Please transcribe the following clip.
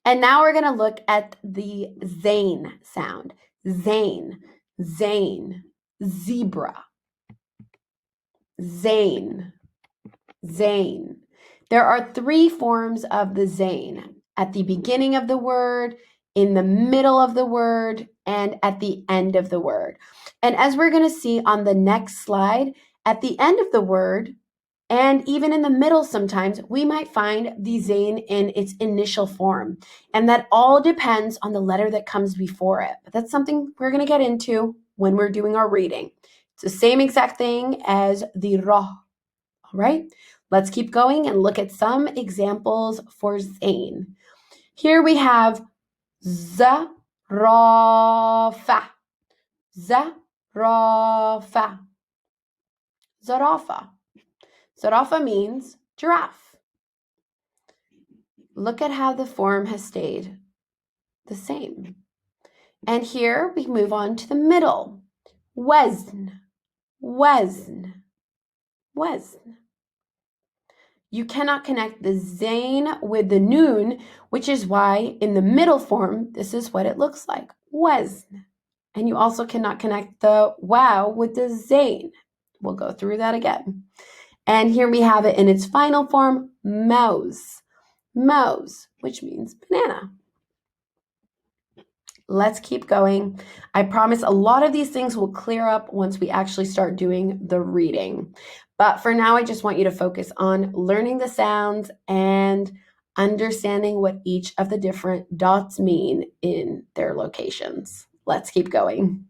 And now we're going to look at the Zayn sound. Zayn, Zayn, zebra. Zayn, Zayn. There are 3 forms of the Zayn: at the beginning of the word, in the middle of the word, and at the end of the word. And as we're going to see on the next slide, at the end of the word, and even in the middle sometimes, we might find the Zayn in its initial form. And that all depends on the letter that comes before it. But that's something we're going to get into when we're doing our reading. It's the same exact thing as the Ra. All right, let's keep going and look at some examples for Zayn. Here we have Zarafa. Zarafa. Zarafa. Zarafa means giraffe. Look at how the form has stayed the same. And here we move on to the middle. Wazn, wazn, wazn. You cannot connect the Zayn with the Noon, which is why in the middle form, this is what it looks like, wazn. And you also cannot connect the Wow with the Zayn. We'll go through that again. And here we have it in its final form, mouse, mouse, which means banana. Let's keep going. I promise a lot of these things will clear up once we actually start doing the reading. But for now, I just want you to focus on learning the sounds and understanding what each of the different dots mean in their locations. Let's keep going.